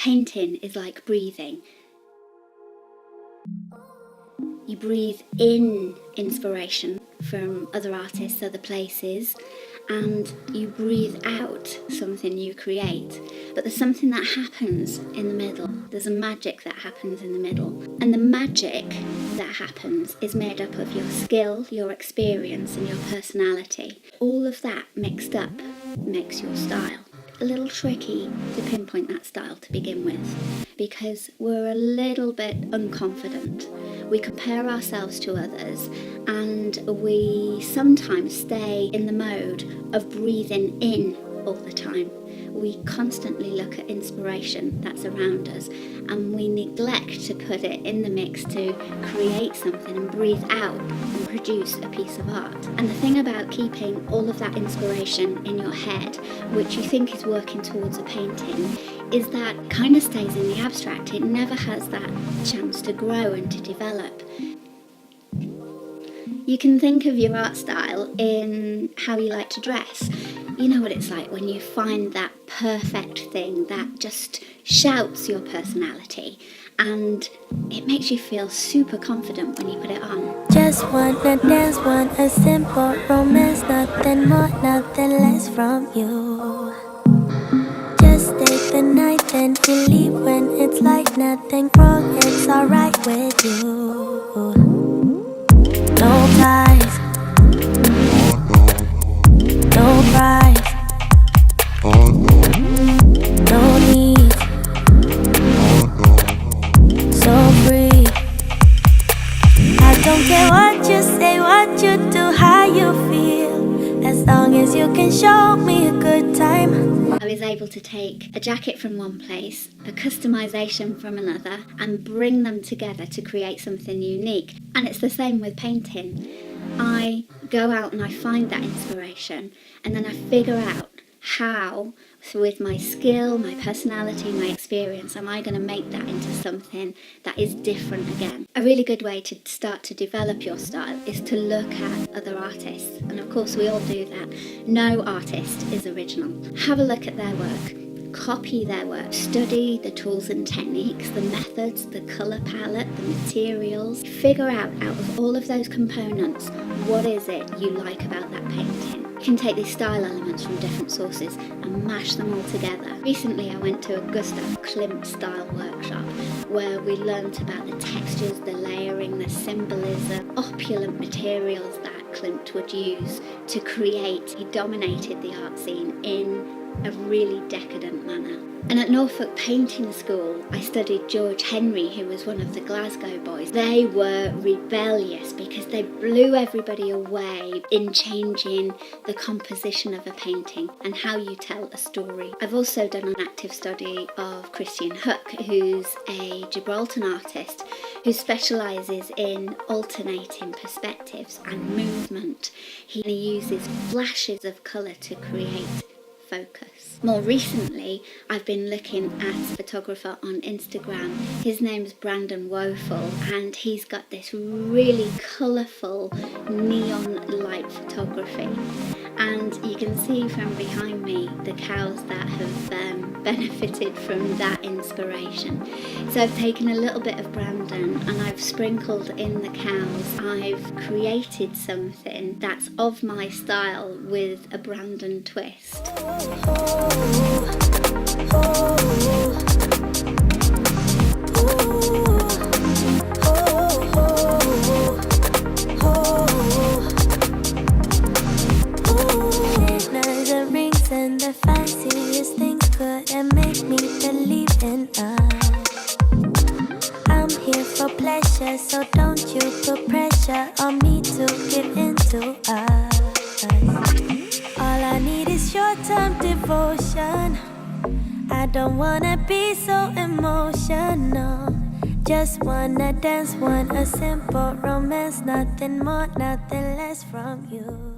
Painting is like breathing. You breathe in inspiration from other artists, other places, and you breathe out something you create. But there's something that happens in the middle. There's a magic that happens in the middle. And the magic that happens is made up of your skill, your experience, and your personality. All of that mixed up makes your style. A little tricky to pinpoint that style to begin with, because we're a little bit unconfident. We compare ourselves to others, and we sometimes stay in the mode of breathing in all the time. We constantly look at inspiration that's around us, and we neglect to put it in the mix to create something and breathe out and produce a piece of art. And the thing about keeping all of that inspiration in your head, which you think is working towards a painting, is that kind of stays in the abstract. It never has that chance to grow and to develop. You can think of your art style in how you like to dress. You know what it's like when you find that perfect thing that just shouts your personality, and it makes you feel super confident when you put it on. Just wanna dance, want a simple romance, nothing more, nothing less from you. Just stay the night, then we leave when it's like nothing wrong, it's alright with you. No ties, no price, no need, so free. I don't care what you say, what you do, how you feel, as long as you can show me a good time. I was able to take a jacket from one place, a customization from another, and bring them together to create something unique. And it's the same with painting. I go out and I find that inspiration, and then I figure out how, so with my skill, my personality, my experience, am I going to make that into something that is different again. A really good way to start to develop your style is to look at other artists, and of course we all do that. No artist is original. Have a look at their work, copy their work, study the tools and techniques, the methods, the colour palette, the materials. Figure out of all of those components, what is it you like about that painting. You can take these style elements from different sources and mash them all together. Recently I went to a Gustav Klimt style workshop where we learnt about the textures, the layering, the symbolism, opulent materials that Klimt would use to create. He dominated the art scene in a really decadent manner. And at Norfolk Painting School, I studied George Henry, who was one of the Glasgow boys. They were rebellious because they blew everybody away in changing the composition of a painting and how you tell a story. I've also done an active study of Christian Hook, who's a Gibraltar artist who specialises in alternating perspectives and movement. He uses flashes of colour to create focus. More recently, I've been looking at a photographer on Instagram. His name's Brandon Woeful, and he's got this really colourful neon light photography. And you can see from behind me the cows that have benefited from that inspiration. So I've taken a little bit of Brandon and I've sprinkled in the cows. I've created something that's of my style with a Brandon twist. And the fanciest things couldn't make me believe in us. I'm here for pleasure, so don't you put pressure on me to give into us. All I need is short-term devotion. I don't wanna be so emotional. Just wanna dance, want a simple romance, nothing more, nothing less from you.